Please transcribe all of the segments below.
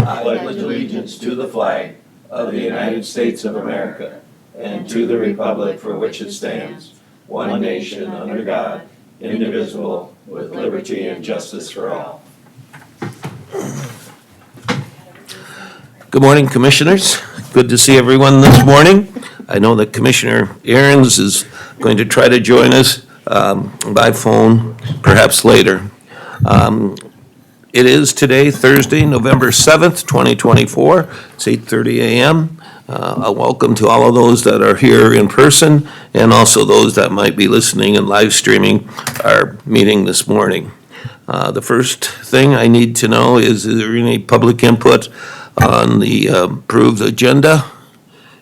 I pledge allegiance to the flag of the United States of America and to the republic for which it stands, one nation under God, indivisible, with liberty and justice for all. Good morning, Commissioners. Good to see everyone this morning. I know that Commissioner Aaron's is going to try to join us by phone, perhaps later. It is today, Thursday, November 7th, 2024. It's 8:30 a.m. A welcome to all of those that are here in person and also those that might be listening and live streaming our meeting this morning. The first thing I need to know is there any public input on the approved agenda?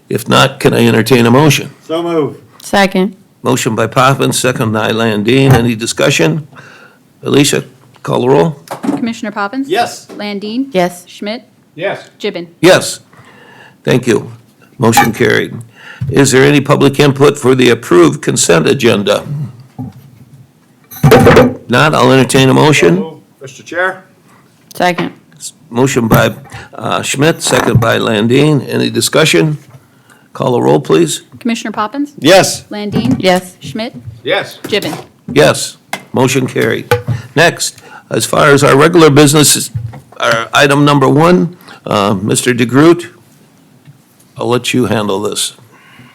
If not, can I entertain a motion? So move. Second. Motion by Poppins, second by Landine. Any discussion? Alicia, call the roll. Commissioner Poppins? Yes. Landine? Yes. Schmidt? Yes. Gibbon? Yes. Thank you. Motion carried. Is there any public input for the approved consent agenda? Not, I'll entertain a motion. Mr. Chair? Second. Motion by Schmidt, second by Landine. Any discussion? Call the roll, please. Commissioner Poppins? Yes. Landine? Yes. Schmidt? Yes. Gibbon? Yes. Motion carried. Next, as far as our regular business, is our item number one, Mr. DeGroot, I'll let you handle this.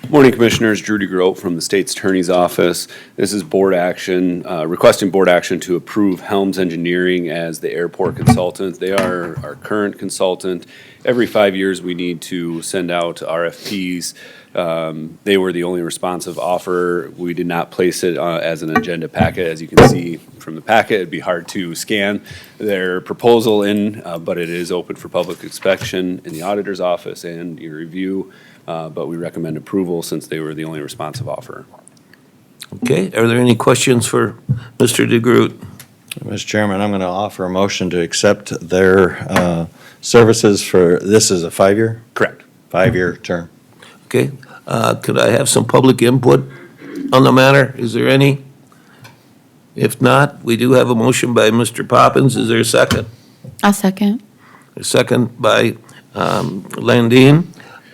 Morning, Commissioners. Drew DeGroat from the State's Attorney's Office. This is board action, requesting board action to approve Helms Engineering as the airport consultant. They are our current consultant. Every 5 years, we need to send out RFPs. They were the only responsive offer. We did not place it as an agenda packet. As you can see from the packet, it'd be hard to scan their proposal in, but it is open for public inspection in the auditor's office and your review. But we recommend approval since they were the only responsive offer. Okay, are there any questions for Mr. DeGroot? Mr. Chairman, I'm going to offer a motion to accept their services for, this is a 5-year? Correct. 5-year term. Okay, could I have some public input on the matter? Is there any? If not, we do have a motion by Mr. Poppins. Is there a second? I'll second. A second by Landine.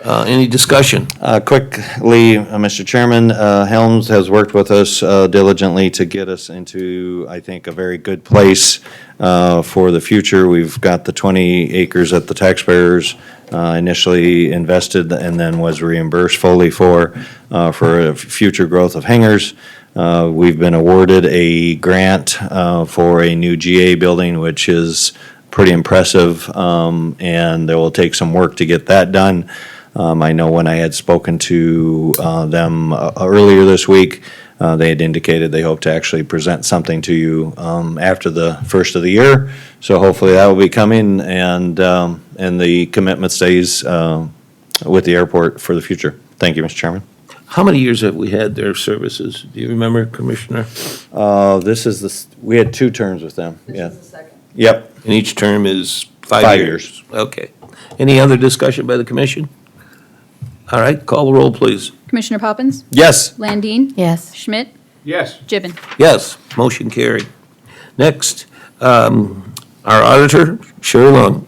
Any discussion? Quickly, Mr. Chairman, Helms has worked with us diligently to get us into, I think, a very good place for the future. We've got the 20 acres that the taxpayers initially invested and then was reimbursed fully for future growth of hangars. We've been awarded a grant for a new GA building, which is pretty impressive, and there will take some work to get that done. I know when I had spoken to them earlier this week, they had indicated they hope to actually present something to you after the first of the year. So hopefully that will be coming, and the commitment stays with the airport for the future. Thank you, Mr. Chairman. How many years have we had their services? Do you remember, Commissioner? We had 2 terms with them. Yeah. This is the second. Yep. And each term is 5 5 years? Okay. Any other discussion by the commission? All right, call the roll, please. Commissioner Poppins? Yes. Landine? Yes. Schmidt? Yes. Gibbon? Yes, motion carried. Next, our auditor, Sherry Long.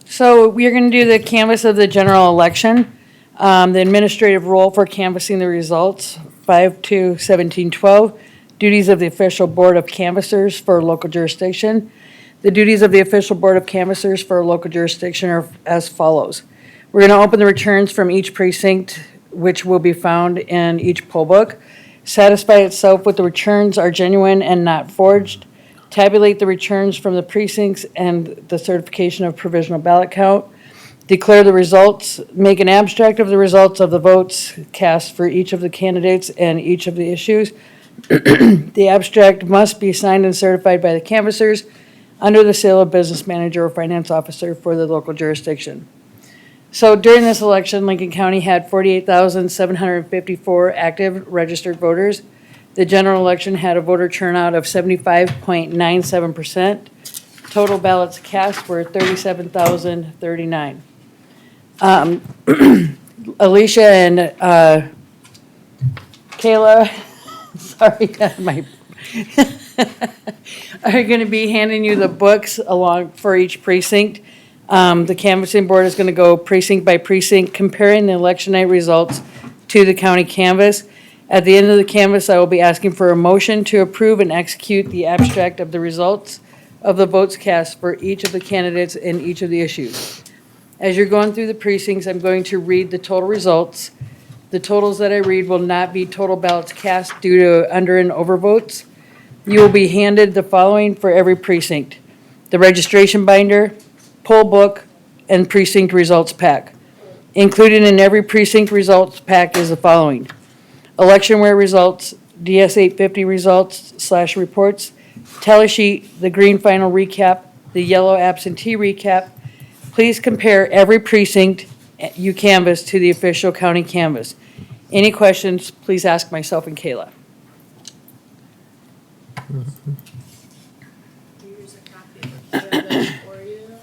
So we are going to do the canvass of the general election. The administrative role for canvassing the results, 5/2/1712. Duties of the official board of canvassers for local jurisdiction. The duties of the official board of canvassers for a local jurisdiction are as follows. We're going to open the returns from each precinct, which will be found in each poll book. Satisfy itself with the returns are genuine and not forged. Tabulate the returns from the precincts and the certification of provisional ballot count. Declare the results, make an abstract of the results of the votes cast for each of the candidates and each of the issues. The abstract must be signed and certified by the canvassers under the seal of business manager or finance officer for the local jurisdiction. So during this election, Lincoln County had 48,754 active registered voters. The general election had a voter turnout of 75.97%. Total ballots cast were 37,039. Alicia and Kayla, sorry, my are going to be handing you the books along for each precinct. The canvassing board is going to go precinct by precinct, comparing the election night results to the county canvas. At the end of the canvass, I will be asking for a motion to approve and execute the abstract of the results of the votes cast for each of the candidates in each of the issues. As you're going through the precincts, I'm going to read the total results. The totals that I read will not be total ballots cast due to under and over votes. You will be handed the following for every precinct: the registration binder, poll book, and precinct results pack. Included in every precinct results pack is the following: electionware results, DS 850 results / reports, tally sheet, the green final recap, the yellow absentee recap. Please compare every precinct you canvass to the official county canvas. Any questions, please ask myself and Kayla. Here's a copy of the canvas for you.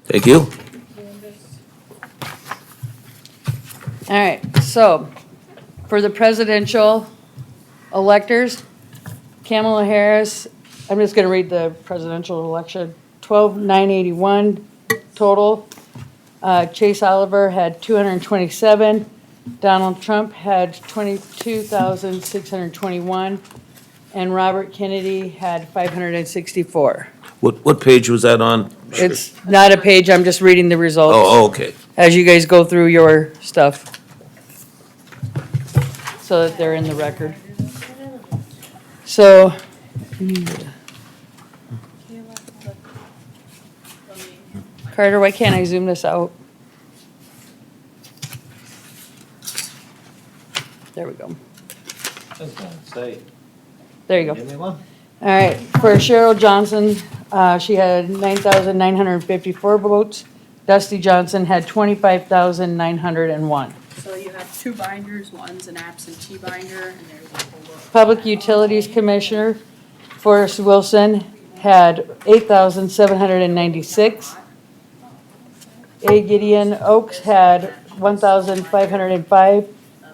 Thank you. Canvas. All right, so for the presidential electors, Kamala Harris, I'm just going to read the presidential election, 12,981 total. Chase Oliver had 227. Donald Trump had 22,621. And Robert Kennedy had 564. What page was that on? It's not a page, I'm just reading the results Oh, okay. as you guys go through your stuff, so that they're in the record. So, Carter, why can't I zoom this out? There we go. There you go. All right, for Cheryl Johnson, she had 9,954 votes. Dusty Johnson had 25,901. So you have two binders, one's an absentee binder, and there's a whole book. Public Utilities Commissioner, Forrest Wilson, had 8,796. A. Gideon Oaks had 1,505.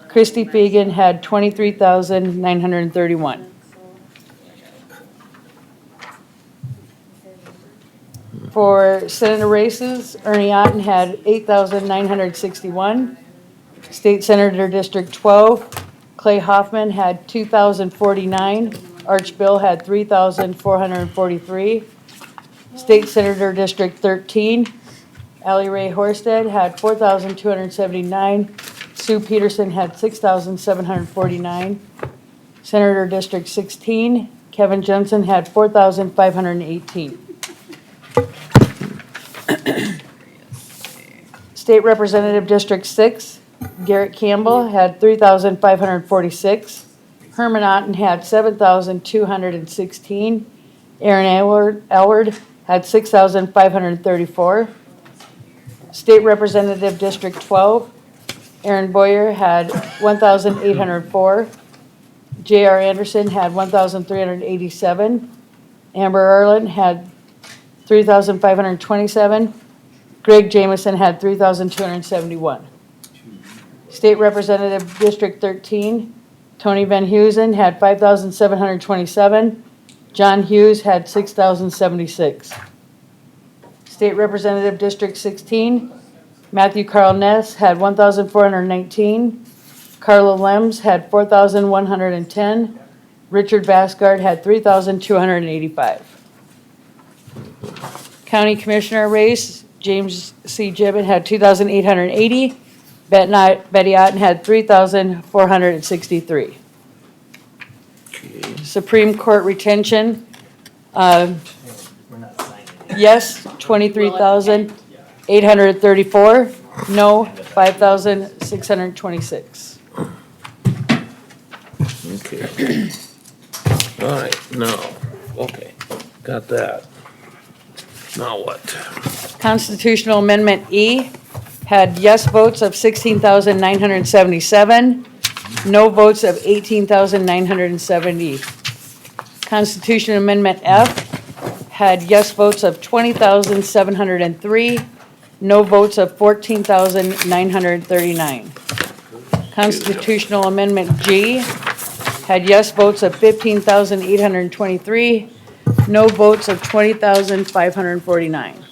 Christy Fegan had 23,931. For Senator races, Ernie Otten had 8,961. State Senator District 12, Clay Hoffman had 2,049. Arch Bill had 3,443. State Senator District 13, Ally Ray Horsted had 4,279. Sue Peterson had 6,749. Senator District 16, Kevin Jensen had 4,518. State Representative District 6, Garrett Campbell had 3,546. Herman Otten had 7,216. Aaron Elward had 6,534. State Representative District 12, Aaron Boyer had 1,804. J.R. Anderson had 1,387. Amber Erlin had 3,527. Greg Jamison had 3,271. State Representative District 13, Tony Van Huzen had 5,727. John Hughes had 6,076. State Representative District 16, Matthew Carl Ness had 1,419. Carla Lems had 4,110. Richard Basgard had 3,285. County Commissioner race, James C. Gibbon had 2,880. Betty Otten had 3,463. Supreme Court retention, yes, 23,834. No, 5,626. Okay. All right, now, okay, got that. Now what? Constitutional Amendment E had yes votes of 16,977, no votes of 18,970. Constitutional Amendment F had yes votes of 20,703, no votes of 14,939. Constitutional Amendment G had yes votes of 15,823, no votes of 20,549.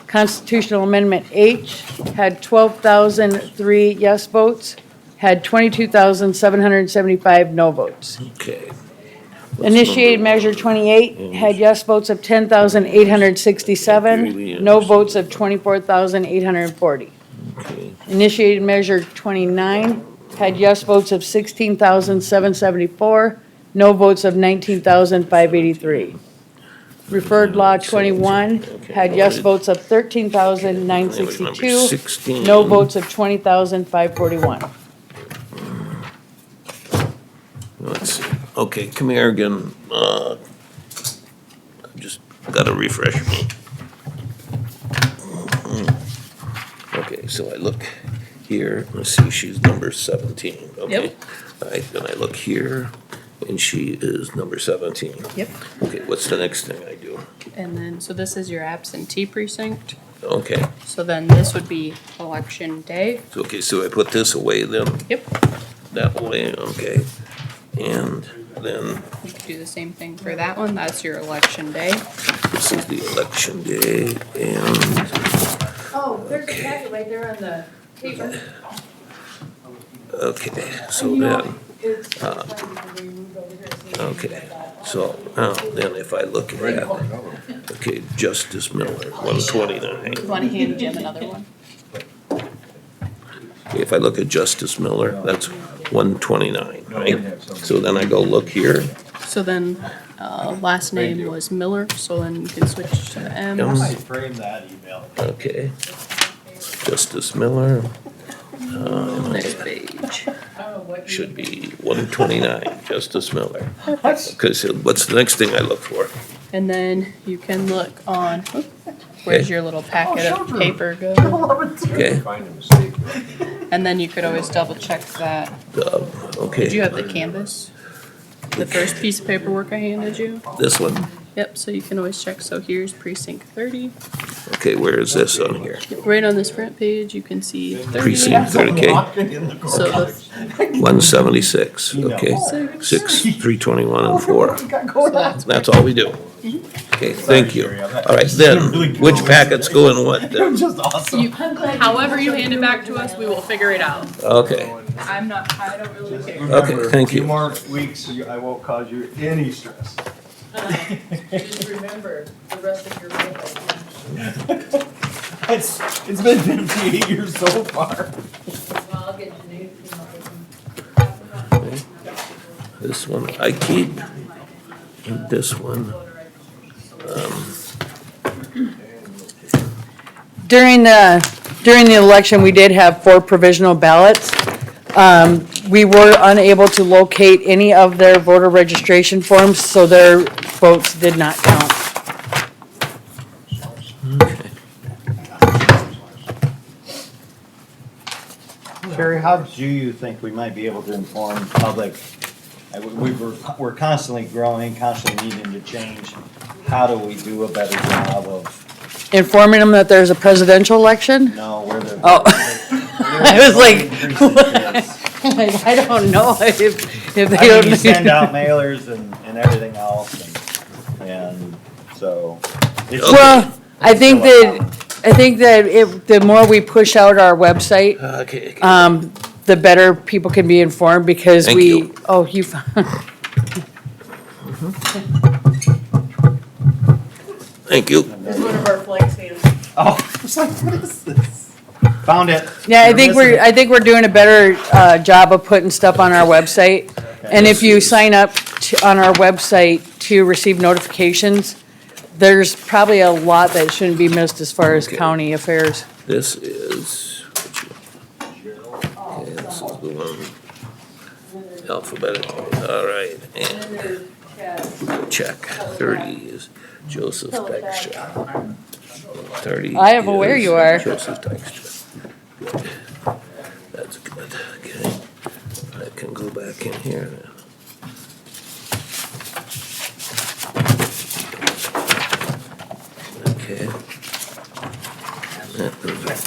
Constitutional Amendment H had 12,003 yes votes, had 22,775 no votes. Okay. Initiated Measure 28 had yes votes of 10,867, no votes of 24,840. Okay. Initiated Measure 29 had yes votes of 16,774, no votes of 19,583. Referred Law 21 had yes votes of 13,962, no votes of 20,541. Let's see. Okay, come here again. Just gotta refresh me. Okay, so I look here, let's see, she's number 17, okay? Yep. All right, then I look here, and she is number 17. Yep. Okay, what's the next thing I do? And then, so this is your absentee precinct. Okay, So then this would be election day. so, okay, so I put this away then, Yep. that way, okay? And then You could do the same thing for that one. That's your election day. this is the election day, and, Oh, there's a packet right there on the paper. okay, so then, okay, so now, then if I look at, okay, Justice Miller, 129. You want to hand Jim another one? If I look at Justice Miller, that's 129, right? So then I go look here, So then, last name was Miller, so then you can switch to M. Frame that email. okay. Justice Miller, Next page. should be 129, Justice Miller. Okay, so what's the next thing I look for? And then you can look on, where's Okay. your little packet of paper go? Okay, Find a mistake. And then you could always double check that. okay. Did you have the canvas? The first piece of paperwork I handed you? This one, Yep, so you can always check. So here's precinct 30. okay, where is this on here? Right on this front page, you can see 30. Precinct 30, okay, So the 176, okay, 6, 321, and 4. so that's That's all we do. Okay, thank you. All right, then, which packets go in what then? Just awesome. you, however you hand it back to us, we will figure it out. Okay, I don't really care. Okay, thank you. A few more weeks, I won't cause you any stress. Just remember, the rest of your life. It's been 58 years so far. Well, I'll get you new. this one I keep, and this one, During the election, we did have 4 provisional ballots. We were unable to locate any of their voter registration forms, so their votes did not count. Sherry, how do you think we might be able to inform the public? We're constantly growing, constantly needing to change. How do we do a better job of, Informing them that there's a presidential election? no, where the. Oh. I was like, like, I don't know if they I mean, don't. you send out mailers and everything else, and so. it's- Well, I think that the more we push out our website, okay. the better people can be informed because Thank we, you. oh, you, Thank you. It's one of our flag stands. Oh, I was like, what is this? Found it. Yeah, You're missing it. I think we're doing a better, job of putting stuff on our website. And if you sign up on our website to receive notifications, there's probably a lot that shouldn't be missed as far as Okay. county affairs. This is, okay, this is the one alphabetical, all right, and check, 30 is Joseph Dykstra. 30 I am aware you are. is Joseph Dykstra. Good. That's good, okay. I can go back in here now. Okay. That goes right.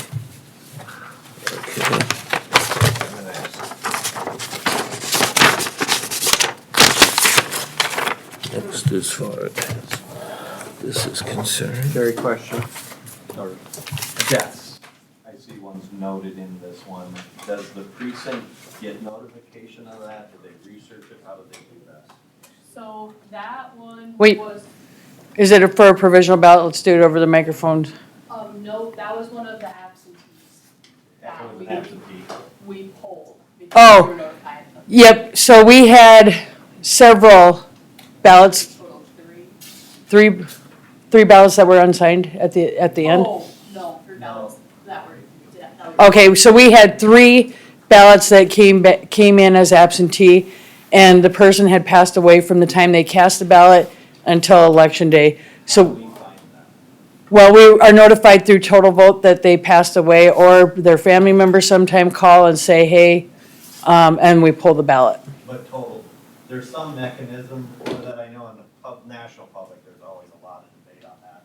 Okay. Next, as far as this is concerned. Terry, question, or guess. I see one's noted in this one. Does the precinct get notification of that? Do they research it? How do they do that? So that one Wait. was, Is it for a provisional ballot? Let's do it over the microphones. no, that was one of the absentees That that was an absentee. we pulled. because Oh. we were notified of them. Yep, so we had several ballots, Total of 3. three ballots that were unsigned at the end. Oh, no, for ballots that were. Okay, so we had 3 ballots that came in as absentee, and the person had passed away from the time they cast the ballot until election day. So, We find that. well, we are notified through total vote that they passed away, or their family members sometime call and say, hey, and we pull the ballot. But total, there's some mechanism that I know in the national public, there's always a lot of debate on that.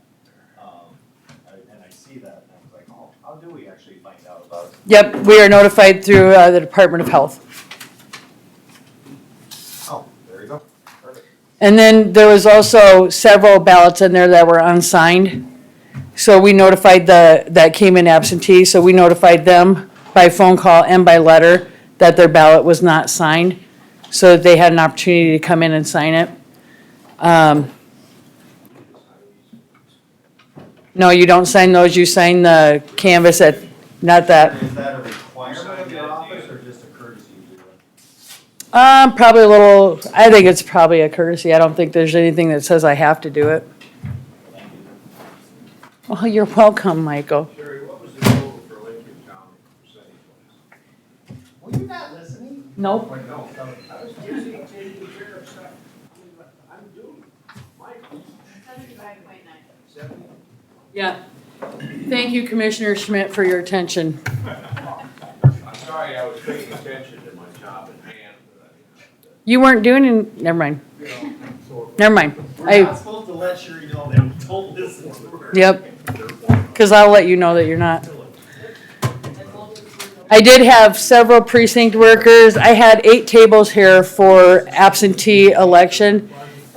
And I see that, and I was like, oh, how do we actually find out about it? Yep, we are notified through the Department of Health. Oh, there you go. Perfect. And then there was also several ballots in there that were unsigned. So we notified that came in absentee, so we notified them by phone call and by letter that their ballot was not signed, so that they had an opportunity to come in and sign it. No, you don't sign those, you sign the canvas not that. Is that a requirement of your office or just a courtesy you do it? Probably I think it's probably a courtesy. I don't think there's anything that says I have to do it. Well, you're welcome, Michael. Sherry, what was the total for Lincoln County percentage-wise? Were you not listening? Nope. Wait, no, I was busy taking care of stuff. I'm doing, Michael, 70? Yeah. Thank you, Commissioner Schmidt, for your attention. I'm sorry, I was paying attention to my job at hand, but You weren't doing, never mind. Never mind. We're not supposed to let Sherry know that we don't listen to her. Yep. Because I'll let you know that you're not. I did have several precinct workers. I had 8 tables here for absentee election.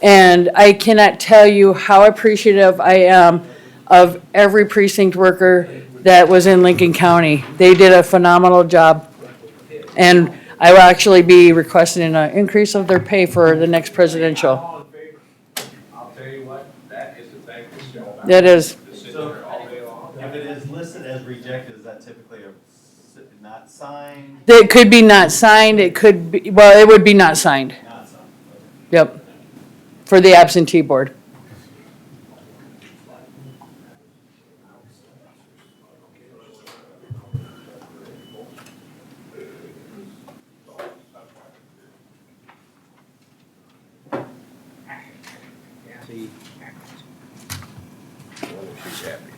And I cannot tell you how appreciative I am of every precinct worker that was in Lincoln County. They did a phenomenal job. And I will actually be requesting an increase of their pay for the next presidential. all in favor. I'll tell you what, that is a thankless job. That is. To sit there all day long. If it is listed as rejected, is that typically not signed? It could be not signed, it could be, well, it would be not signed. Not signed. Yep. For the absentee board. She's happy.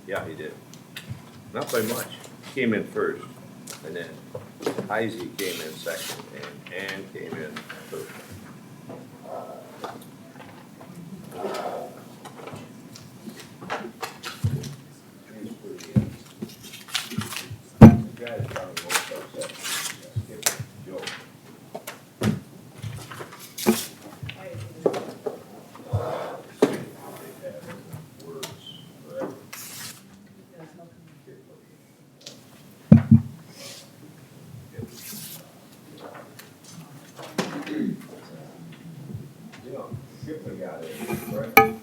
Yeah, he did. Not by much. Came in first, and then Heisey came in second, and Ann came in third. The guy's probably most upset. Skip Joe. Words forever. You know, Shipley got it, right?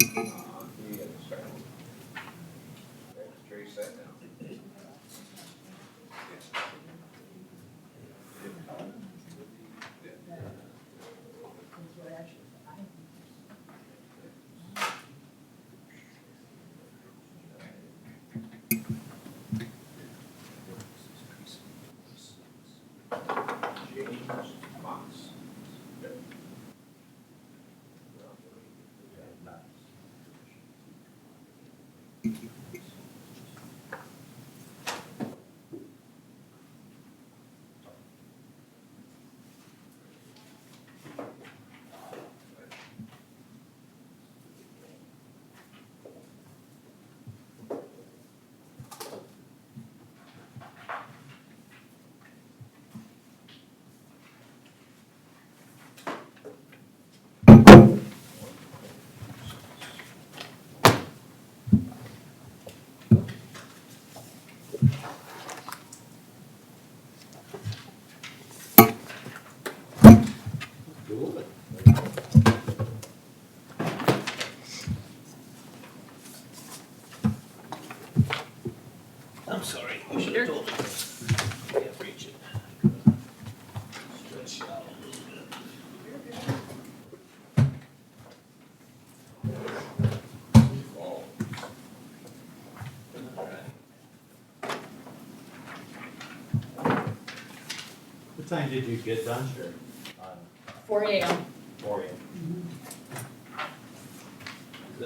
He and I'm sorry, you should have told me. Can't reach it. Stretch out a little bit. What time did you get done, sir? 4 AM. 4 AM. I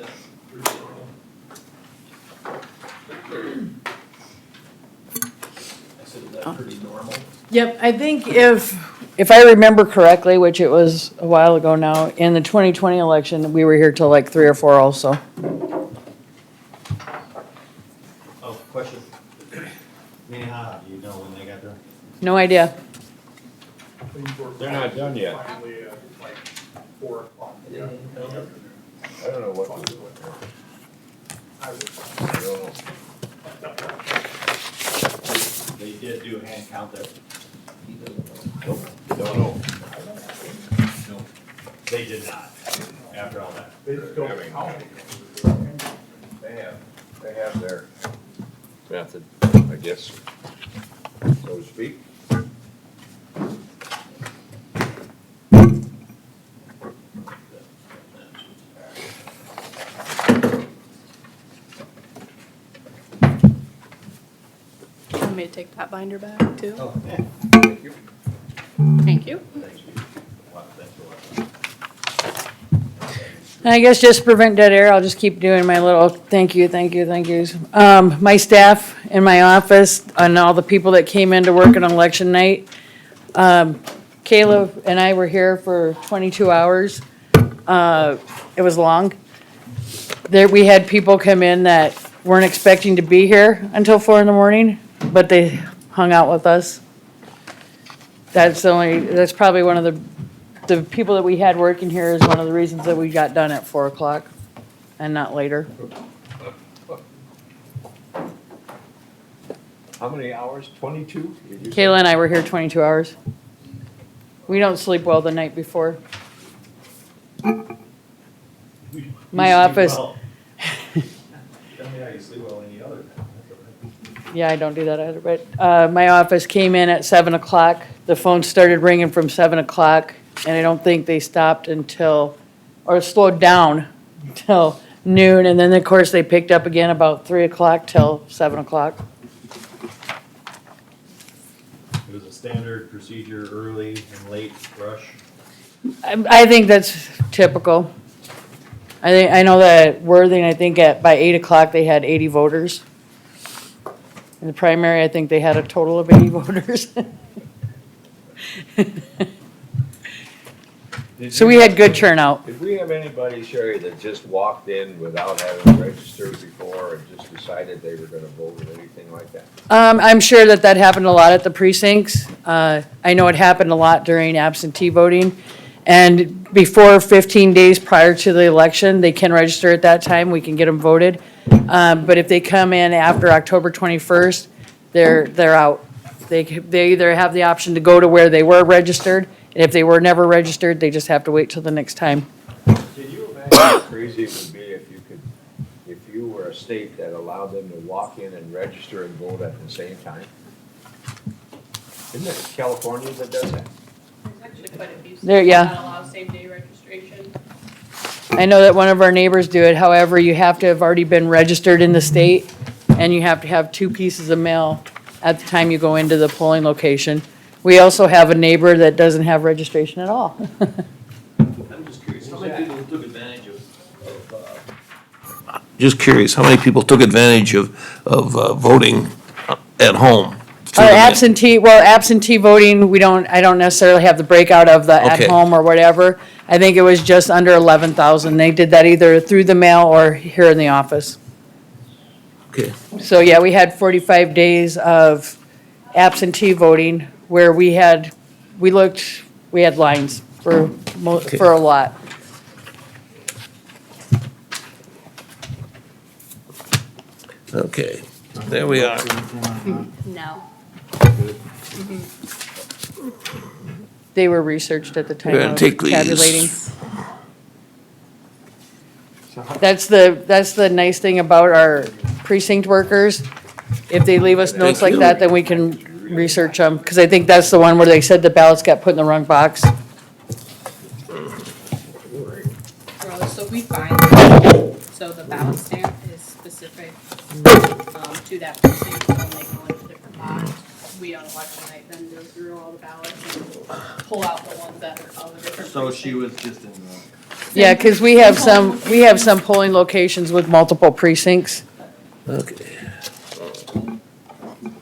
said, is that pretty normal? Yep, I think if I remember correctly, which it was a while ago now, in the 2020 election, we were here till like 3 or 4 also. Oh, question. Minnehaha, do you know when they got there? No idea. They're not done yet. Like 4 o'clock. I don't know what to do with them. I don't know. They did do a hand count there. Don't know. No, they did not, after all that. They have their method, I guess, so to speak. Want me to take that binder back too? Oh, yeah. Thank you. Thanks you. Wow, thanks a lot. And I guess just to prevent dead air, I'll just keep doing my little thank yous. My staff in my office and all the people that came in to work on election night. Caleb and I were here for 22 hours. It was long. We had people come in that weren't expecting to be here until 4 in the morning, but they hung out with us. That's probably one of the people that we had working here is one of the reasons that we got done at 4 o'clock and not later. How many hours? 22? Kayla and I were here 22 hours. We don't sleep well the night before. My office, Tell me how you sleep well any other time. yeah, I don't do that either, but my office came in at 7 o'clock. The phone started ringing from 7 o'clock, and I don't think they stopped until, or slowed down till noon, and then, of course, they picked up again about 3 o'clock till 7 o'clock. It was a standard procedure, early and late rush. I think that's typical. I know that Worthing, I think by 8 o'clock, they had 80 voters. In the primary, I think they had a total of 80 voters. So we had good turnout. Did we have anybody, Sherry, that just walked in without having registered before and just decided they were gonna vote or anything like that? I'm sure that happened a lot at the precincts. I know it happened a lot during absentee voting. And before 15 days prior to the election, they can register at that time, we can get them voted. But if they come in after October 21st, they're out. They either have the option to go to where they were registered, and if they were never registered, they just have to wait till the next time. Can you imagine how crazy it would be if you were a state that allowed them to walk in and register and vote at the same time? Isn't it California that does that? There's actually quite a few states There, yeah. that allow same-day registration. I know that one of our neighbors do it, however, you have to have already been registered in the state, and you have to have 2 pieces of mail at the time you go into the polling location. We also have a neighbor that doesn't have registration at all. I'm just curious, how many people took advantage of just curious, how many people took advantage of voting at home? through Our the mail? absentee voting, I don't necessarily have the breakout of the Okay. at-home or whatever. I think it was just under 11,000. They did that either through the mail or here in the office. Okay, So, yeah, we had 45 days of absentee voting where we had lines for a lot. okay, there we are. No. They were researched at the We're gonna time of take these. tabulating. That's the nice thing about our precinct workers. If they leave us notes Thank like you. that, then we can research them. Because I think that's the one where they said the ballots got put in the wrong box. Well, so we find that, so the ballot stamp is specific, to that precinct, so when they go into different box. We on election night then go through all the ballots and pull out the ones that are of a different precinct. So she was just in the. Yeah, because we have some polling locations with multiple precincts. Okay,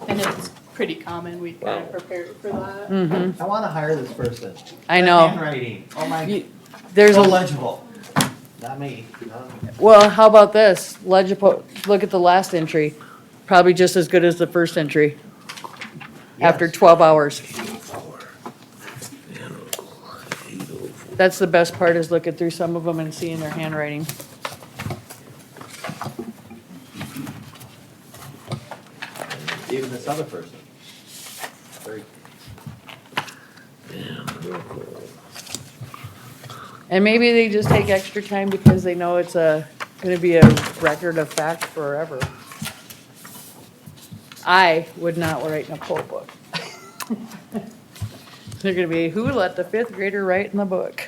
And it's pretty common, we kind of prepared for that. I wanna hire this person. I know. Handwriting, oh my, You- There's so a, legible. Not me, not me. well, how about this? Legible, look at the last entry. Probably just as good as the first entry. After Yes. 12 hours. That's the best part, is looking through some of them and seeing their handwriting. Even this other person. Very. And maybe they just take extra time because they know it's gonna be a record of fact forever. I would not write in a poll book. They're gonna be, who let the fifth grader write in the book?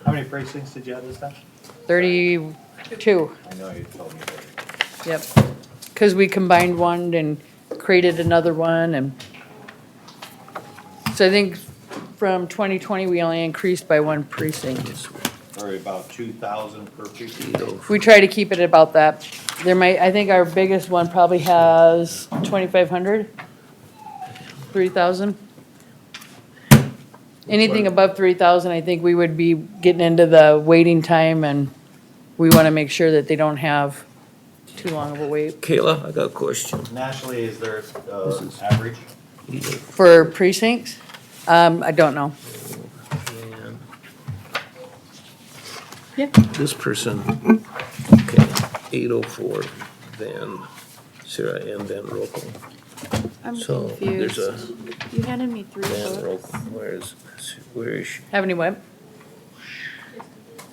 How many precincts did you have this time? 32, I know you told me that. yep. Because we combined one and created another one, and so I think from 2020, we only increased by one precinct. Or about 2,000 per precinct. We try to keep it about that. I think our biggest one probably has 2,500, 3,000. Anything above 3,000, I think we would be getting into the waiting time, and we want to make sure that they don't have too long of a wait. Kayla, I got a question. Nationally, is there average? For precincts, I don't know. Yeah. This person, okay, 804, Van, Sarah and Van Rokel. I'm So there's confused. a You handed me 3 Van books. Rokel, where is she? Have any what?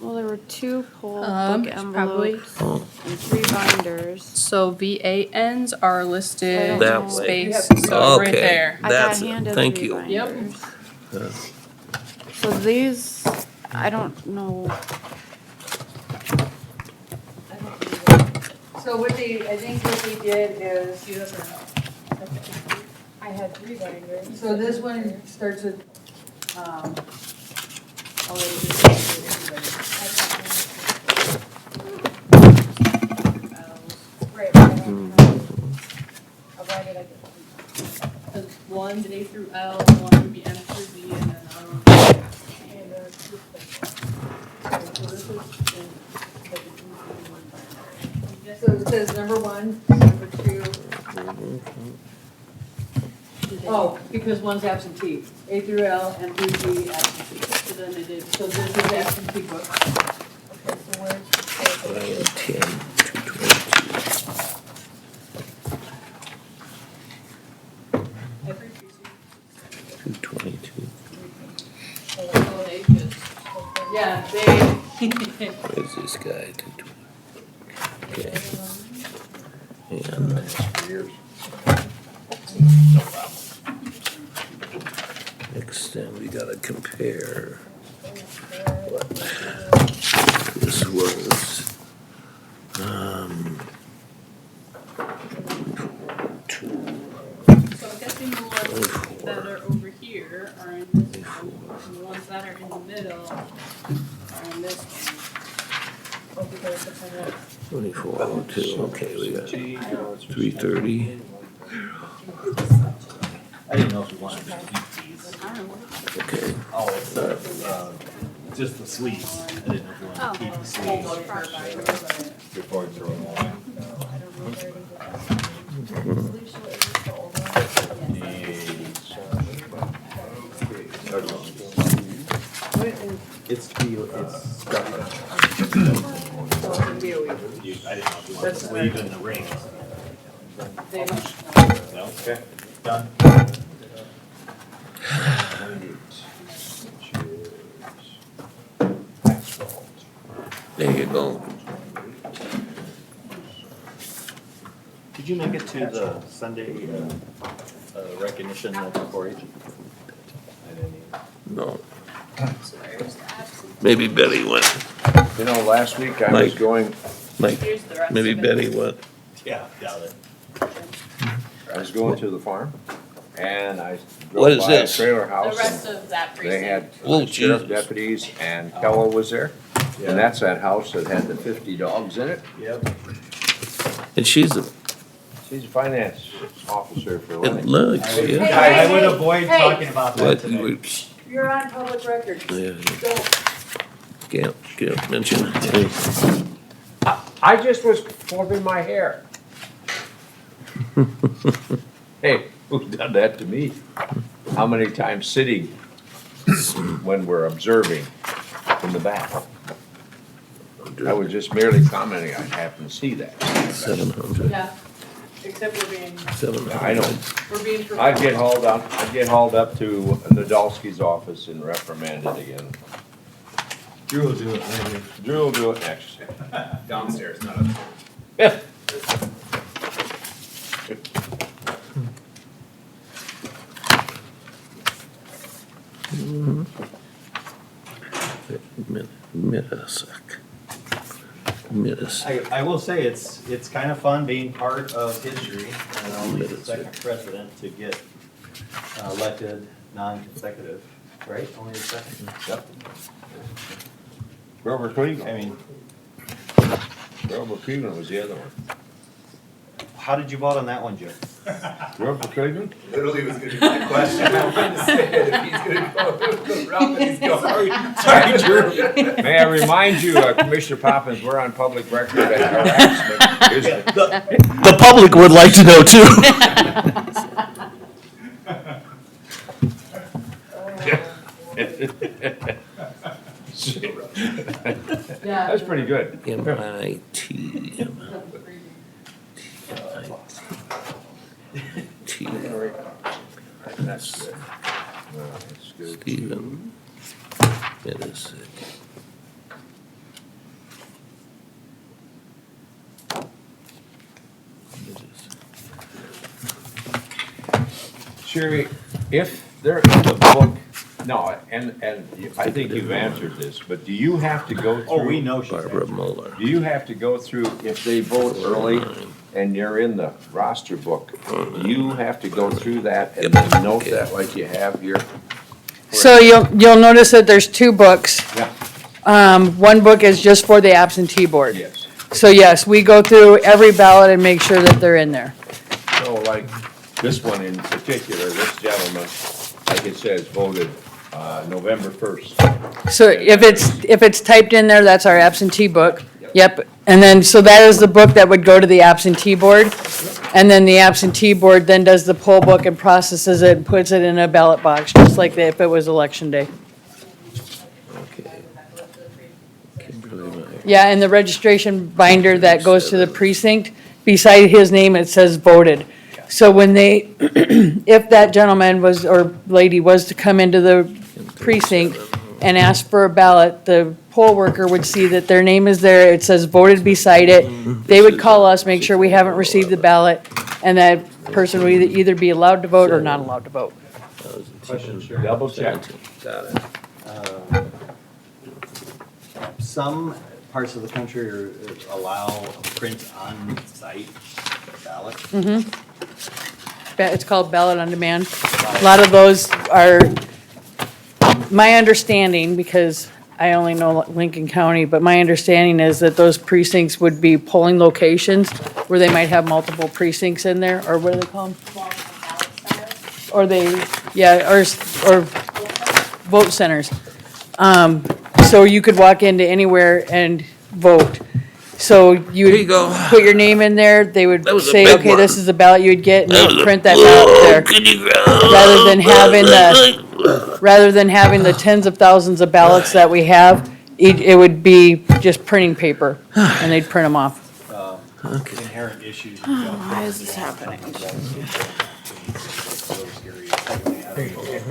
Well, there were 2 poll book Probably. envelopes Oh, and 3 binders. So VANs are listed That way. space, so right Okay. there. I got That's it. handed Thank 3 you. binders. Yeah. So these, I don't know. So I think what they did is, I had 3 binders. so this one starts with, There's one A through L, one would be M through Z, and then another one. so it says number 1, number 2. Oh, because one's absentee. A through L and through G absentee. So then they did, So this is the absentee book. Brian 10, 222. every precinct. 222. So they just. Yeah, they, Where's this guy? 220. Okay. And next then we gotta compare what this was. Two. So I'm guessing the ones that are over here are in this one, and the ones that are in the middle this one. Over there, it's the one. 2402, okay, we got 330. I didn't know if you wanted to keep these. Okay. Oh, it's just the sleeves. I didn't know if you wanted to keep the sleeves before it's thrown away. It's stuff. I didn't know if you wanted to sleeve in the rings. No? Okay, done. There you go. Did you make it to the Sunday recognition of the 4-H? I didn't either. No. Maybe Betty went. You know, last week I was Mike. going, Mike, Here's the rest maybe of it. Betty went. Yeah, doubt it. I was going to the farm, and I What drove is by a this? trailer The house, rest and of that they had precinct. Oh, sheriff Jesus. deputies, and Kello was there. Yeah. And that's that house that had the 50 dogs in it. Yep. And she's a, She's a finance officer for it Lennox. looks, yeah. I would avoid hey. talking about that What, you today. were, You're on public record. yeah, can't mention it. I just was combing my hair. Hey, who done that to me? How many times sitting when we're observing from the back? I was just merely commenting, I happened to see that. 700, Yeah, except we're being, 700. I know. we're being. I'd get hauled up to Nadolski's office and reprimanded again. Drew will do it later. Drew will do it next. Downstairs, not upstairs. Yeah. Minnesec. I will say, it's kind of fun being part of history, and only the second president to get elected non-consecutive, right? Only the second. Yep. Grover Cleveland. I mean, Grover Cleveland was the other one. how did you vote on that one, Jim? Grover Cleveland? Literally was gonna be my question. I wanted to say it, if he's gonna go the route that he's going. Sorry, Drew. May I remind you, Commissioner Poppins, we're on public record at harassment. The public would like to know too. That's pretty good. MIT. That's good. Well, that's good. Stephen Minnesec. Sherry, if there is a book, no, and I think you've answered this, but do you have to go through? Oh, we know she's. Barbara Mueller. Do you have to go through, if they vote early and you're in the roster book, do you have to go through that and then note that like you have here? So you'll notice that there's two books. Yeah, One book is just for the absentee board. yes. So yes, we go through every ballot and make sure that they're in there. So like this one in particular, this gentleman, like it says, voted November 1st. So if it's typed in there, that's our absentee book. Yep, and then, so that is the book that would go to the absentee board. And then the absentee board then does the poll book and processes it and puts it in a ballot box, just like if it was election day. Okay. Kimberly Meyer. Yeah, and the registration binder that goes to the precinct, beside his name, it says voted. So when they, if that gentleman was, or lady was to come into the precinct and ask for a ballot, the poll worker would see that their name is there, it says voted beside it. They would call us, make sure we haven't received the ballot, and that person would either be allowed to vote or not allowed to vote. Question, sure. Double check. Got it. Some parts of the country allow print on site ballot. It's called ballot on demand. A lot of those are, my understanding, because I only know Lincoln County, but my understanding is that those precincts would be polling locations where they might have multiple precincts in there, or what do they call them? Or or vote centers. So you could walk into anywhere and vote. So you There you go. would put your name in there, they would That was a say, big okay, one. this is the ballot you would get, and That was they'd a- print that ballot Whoa, there. can you Rather than having the tens of thousands of ballots that we have, it would be just printing paper, and they'd print them off. Inherent issues. Why is this happening?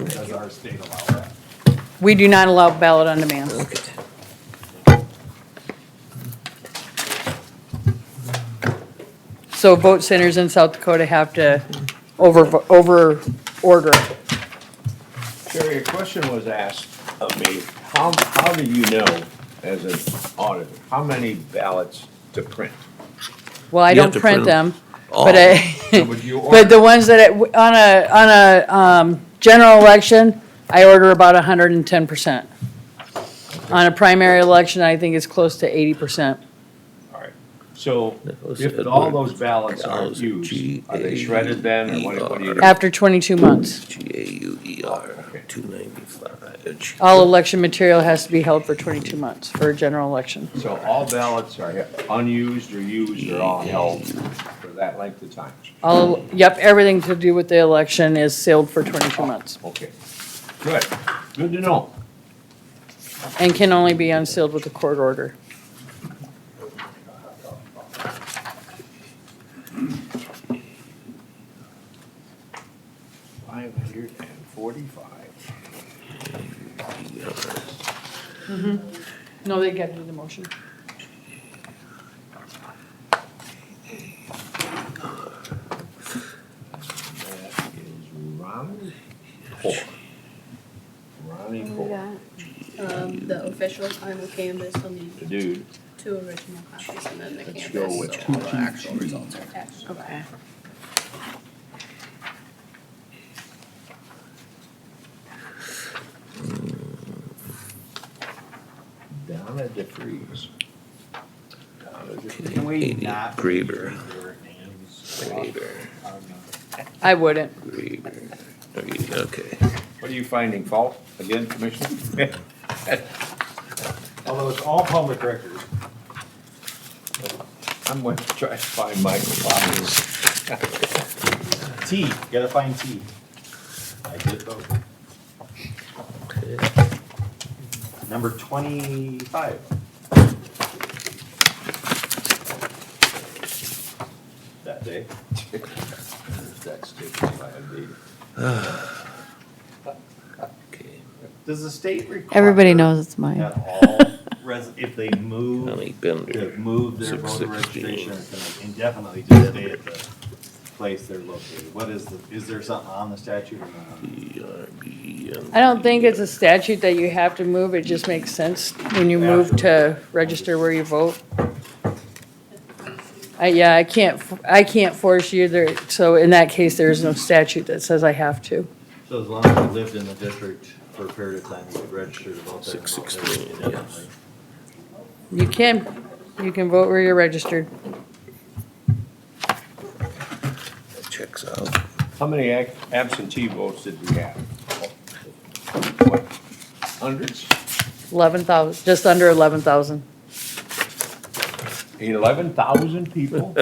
Does our state allow that? We do not allow ballot on demand. So vote centers in South Dakota have to over order. Sherry, a question was asked of me, how do you know, as an auditor, how many ballots to print? Well, I You have don't to print print them, all. but So would you but the order, ones that, on a general election, I order about 110%. On a primary election, I think it's close to 80%. all right, so was if Edward all those ballots aren't Gauser, used, are they shredded then, or what do you do? After 22 months. GAUER, Okay. 295. All election material has to be held for 22 months for a general election. So all ballots are unused or used or all held for that length of time? Yep, everything to do with the election is sealed for 22 months Okay, good, good to know. and can only be unsealed with a court order. No, they got to do the motion. That is Ronnie Core. Ronnie Core, The official final canvas, I'll need the dude. 2 original copies and then the Let's canvas. go with so all the actual results are attached. Okay. Donna DeFreeze. Donna DeFreeze. Can we not? Graber. Their names Graber, I wouldn't. Graber. Okay. What are you finding fault again, Commissioner? Although it's all public record. I'm going to try to find Michael Fox. T, gotta find T. I did vote. Number 25. That day. That's taken by a meeting. Okay. Does the state require? Everybody knows it's mine. That all if they move, Honey Bender. to move their voter 616. registration, it's gonna indefinitely just stay at the place they're located. What is is there something on the statute or not? BRB. I don't think it's a statute that you have to move. It just makes sense when you move to register where you vote. I can't force you there. So in that case, there is no statute that says I have to. So as long as you lived in the district for a period of time, you could register to vote there. and vote there 616, indefinitely. You can vote where you're registered. That checks out. How many absentee votes did we have? What, hundreds? 11,000, just under 11,000. 11,000 people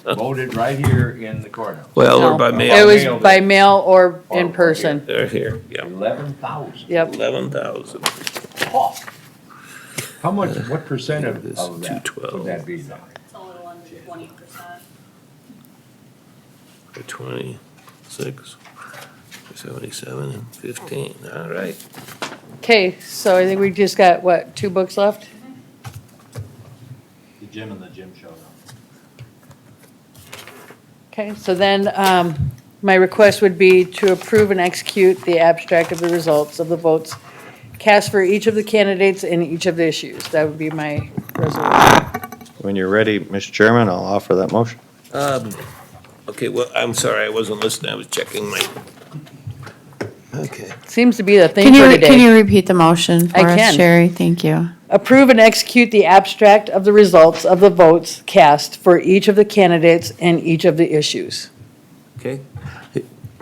voted right here in the courthouse. Well, No, or by It mail. was by mail or Or in person. They're here, yeah. 11,000. Yep. 11,000. How much, what percent of This that 212. would that be then? It's a little under 20%. For 26, 77, and 15. All right. Okay, so I think we just got, what, 2 books left? The gym and the gym show now. Okay, so then, my request would be to approve and execute the abstract of the results of the votes cast for each of the candidates in each of the issues. That would be my resolution. When you're ready, Mr. Chairman, I'll offer that motion. Okay, well, I'm sorry, I wasn't listening. I was checking my. Okay. Seems to be the thing Can for you, can today. you repeat the motion for I us, can. Sherry? Thank you. Approve and execute the abstract of the results of the votes cast for each of the candidates and each of the issues. Okay.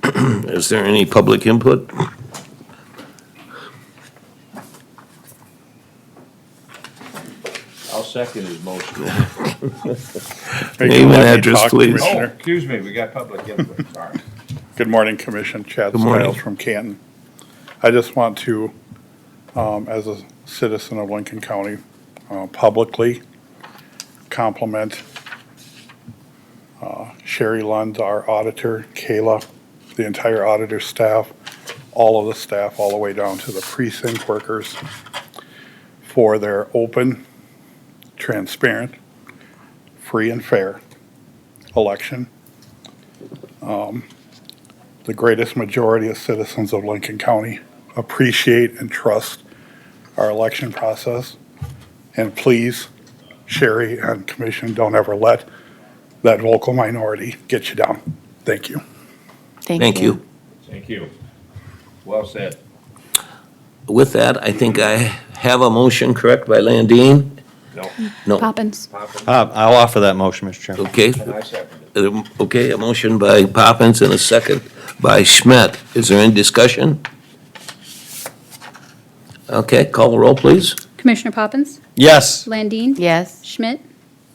Is there any public input? I'll second his motion. Name and address, please. Oh, excuse me, we got public input, sorry. Good morning, Commission. Chad Good morning. Stiles from Canton. I just want to, as a citizen of Lincoln County, publicly compliment Sherry Lund, our auditor, Kayla, the entire auditor staff, all of the staff, all the way down to the precinct workers, for their open, transparent, free and fair election. The greatest majority of citizens of Lincoln County appreciate and trust our election process. And please, Sherry and Commission, don't ever let that vocal minority get you down. Thank you. Thank you. Thank you. Well said. With that, I think I have a motion, correct, by Landine? No, No. Poppins. Poppins, I'll offer that motion, Mr. Chairman. Okay. and I second it. Okay, a motion by Poppins and a second by Schmidt. Is there any discussion? Okay, call the roll, please. Commissioner Poppins? Yes. Landine? Yes. Schmidt?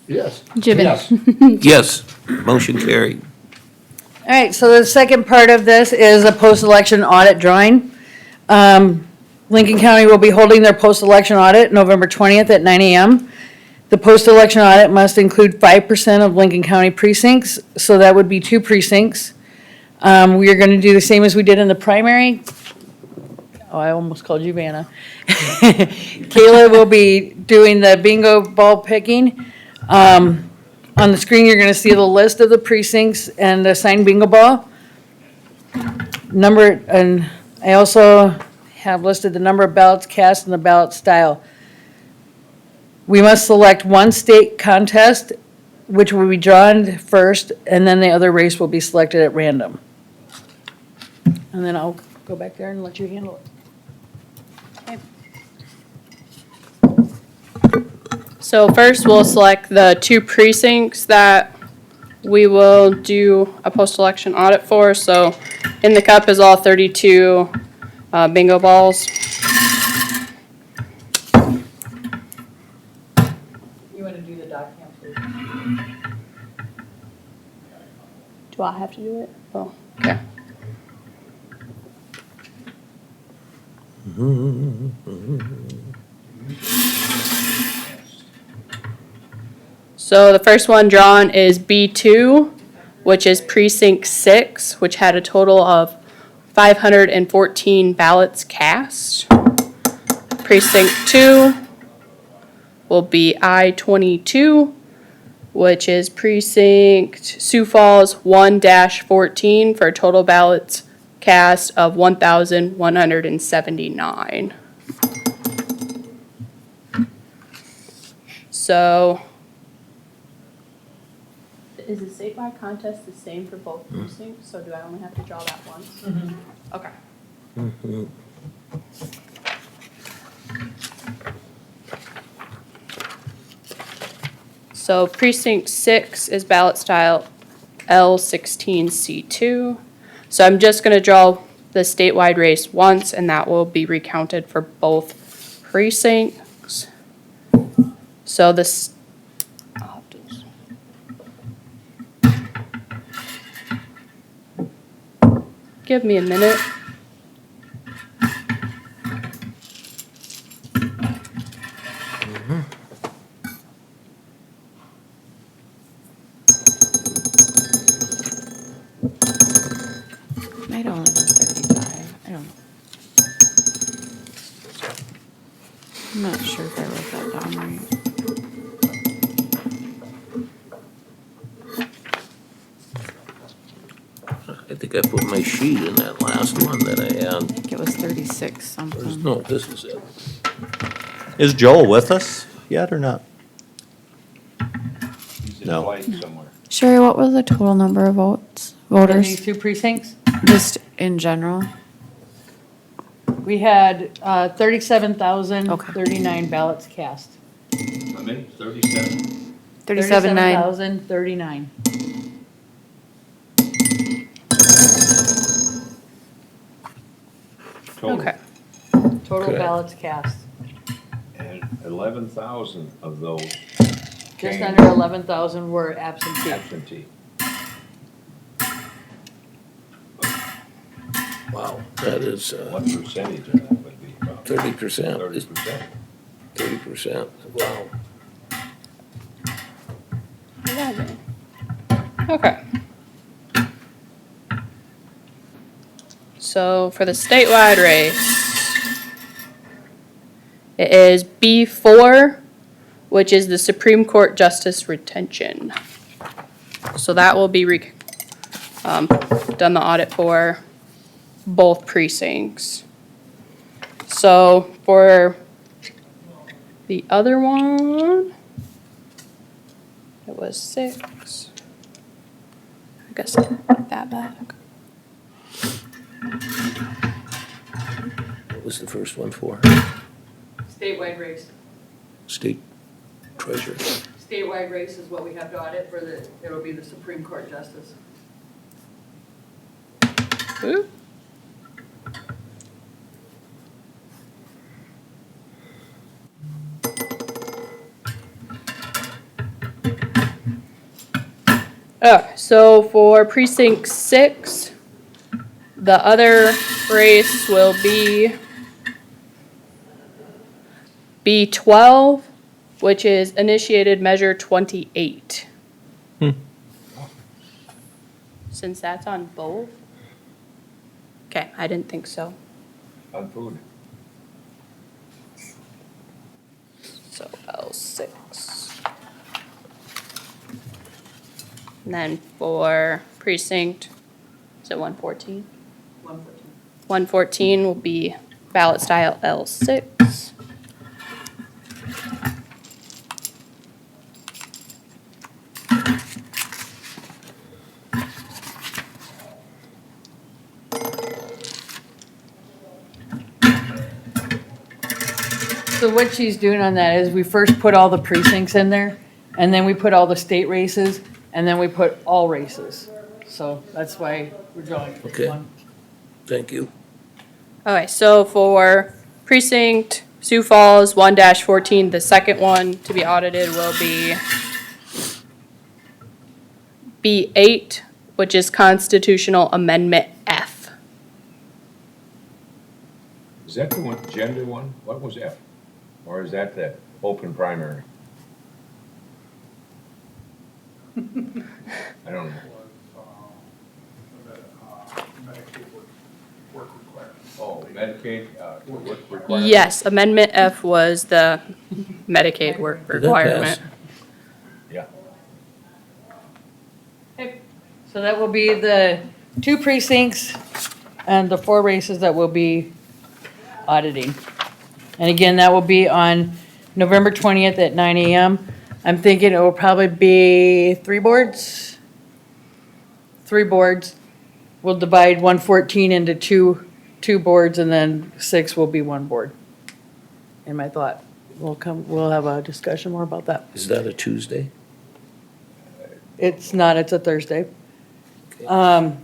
Yes. Gibbon? Yes. Yes, motion carried. All right, so the second part of this is a post-election audit drawing. Lincoln County will be holding their post-election audit November 20th at 9 a.m. The post-election audit must include 5% of Lincoln County precincts, so that would be 2 precincts. We are gonna do the same as we did in the primary. Oh, I almost called you Vanna. Kayla will be doing the bingo ball picking. On the screen, you're gonna see the list of the precincts and the assigned bingo ball. Number, and I also have listed the number of ballots cast and the ballot style. We must select one state contest, which will be drawn first, and then the other race will be selected at random. And then I'll go back there and let you handle it. So first, we'll select the 2 precincts that we will do a post-election audit for. So in the cup is all 32 bingo balls. You want to do the document, please? Do I have to do it? Oh, okay. So the first one drawn is B2, which is precinct 6, which had a total of 514 ballots cast. Precinct 2 will be I-22, which is precinct Sioux Falls 1-14 for total ballots cast of 1,179. So, is the statewide contest the same for both precincts? So do I only have to draw that once? Okay. So precinct 6 is ballot style L16C2. So I'm just gonna draw the statewide race once, and that will be recounted for both precincts. So this, I'll have to- give me a minute. Might only be 35. I don't know. I'm not sure if I wrote that down right. I think I put my sheet in that last one that I I had. think it was 36 There's- something. No, this is it. Is Joel with us yet or not? He's in No. flight somewhere. Sherry, what was the total number of votes, For these voters, 2 precincts? just in general? We had 37,039 ballots cast. How many? 37? 37,900. 37,039. Total. Okay. Total Okay. ballots cast. And 11,000 of those Just came under 11,000 were absentee. absentee. Wow, that is What percentage of that would be? About 30%. 30%. 30%, wow. Okay. So for the statewide race, it is B4, which is the Supreme Court Justice Retention. So that will be done the audit for both precincts. So for the other one, it was 6. I guess I'll put that back. What was the first one for? Statewide race. State treasurer. Statewide race is what we have to audit for the, it'll be the Supreme Court Justice. Ooh. So for precinct 6, the other race will be B12, which is initiated measure 28. Since that's on both? Okay, I didn't think so. On food. So L6. And then for precinct, is it 114? 114. 114 will be ballot style L6. So what she's doing on that is we first put all the precincts in there, and then we put all the state races, and then we put all races. So that's why we're going for Okay. one. Thank you. Okay, so for precinct Sioux Falls 1-14, the second one to be audited will be B8, which is Constitutional Amendment F. Is that the one, gender one? What was F? Or is that the open primary? I don't know. Oh, Medicaid, work requirement? Yes, Amendment F was the Medicaid work Did that pass? requirement. Yeah. So that will be the 2 precincts and the 4 races that will be auditing. And again, that will be on November 20th at 9 a.m. I'm thinking it will probably be 3 boards. 3 boards. We'll divide 114 into two boards, and then 6 will be 1 board. In my thought. We'll have a discussion more about that. Is that a Tuesday? It's not, it's a Thursday. All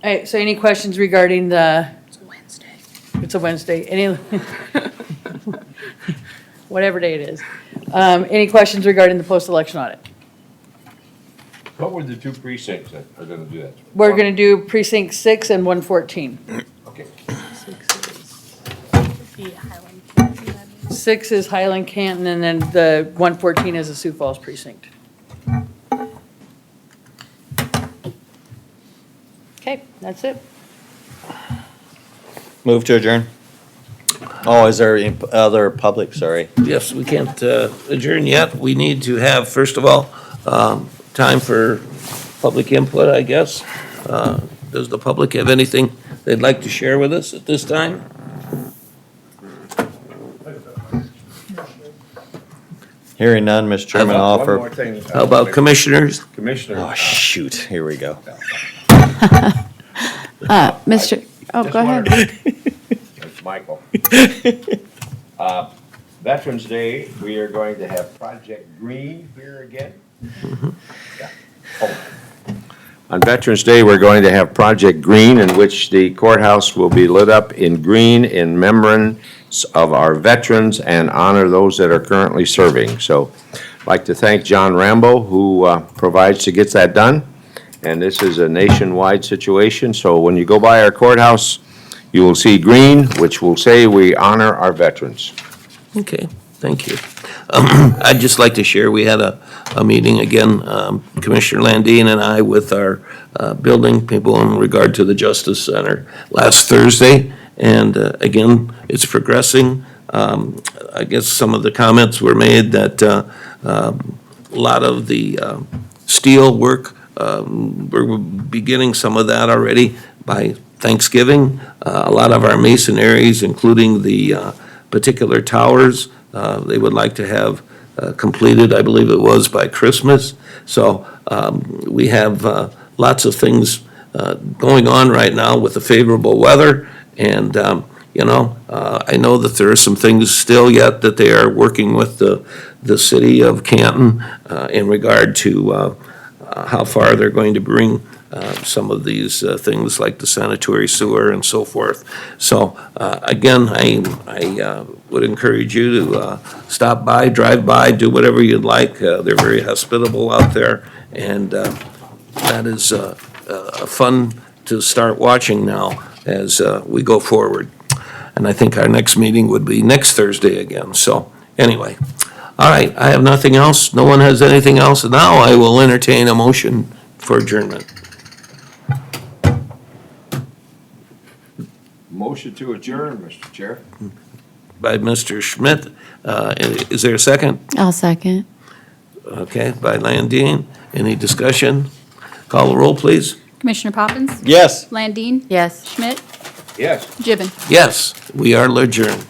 right, so any questions regarding the, It's a Wednesday. it's a Wednesday, any, whatever day it is. Any questions regarding the post-election audit? What were the 2 precincts that are gonna do that? We're gonna do precinct 6 and 114. Okay. 6 is Highland Canton, and then the 114 is the Sioux Falls precinct. Okay, that's it. Move to adjourn. Oh, is there any other public, sorry? Yes, we can't adjourn yet. We need to have, first of all, time for public input, I guess. Does the public have anything they'd like to share with us at this time? Hearing none, Mr. Chairman, I'll One more offer. thing. How about commissioners? Commissioner. Oh, shoot, here we go. Mr., oh, go ahead. Michael. Veterans Day, we are going to have Project Green here again. Yeah. Oh. On Veterans Day, we're going to have Project Green, in which the courthouse will be lit up in green in remembrance of our veterans and honor those that are currently serving. So I'd like to thank John Rambo, who provides to get that done. And this is a nationwide situation, so when you go by our courthouse, you will see green, which will say we honor our veterans. Okay, thank you. I'd just like to share, we had a meeting again, Commissioner Landine and I, with our building people in regard to the Justice Center last Thursday, and again, it's progressing. I guess some of the comments were made that a lot of the steel work, we're beginning some of that already by Thanksgiving. A lot of our masoneries, including the particular towers, they would like to have completed, I believe it was, by Christmas. So we have lots of things going on right now with the favorable weather. And, you know, I know that there are some things still yet that they are working with the city of Canton in regard to how far they're going to bring some of these things like the sanitary sewer and so forth. So again, I would encourage you to stop by, drive by, do whatever you'd like. They're very hospitable out there, and that is fun to start watching now as we go forward. And I think our next meeting would be next Thursday again. So anyway, all right, I have nothing else. No one has anything else. Now I will entertain a motion for adjournment. Motion to adjourn, Mr. Chair. By Mr. Schmidt. Is there a second? I'll second. Okay, by Landine. Any discussion? Call the roll, please. Commissioner Poppins? Yes. Landine? Yes. Schmidt? Yes. Gibbon? Yes, we are adjourned.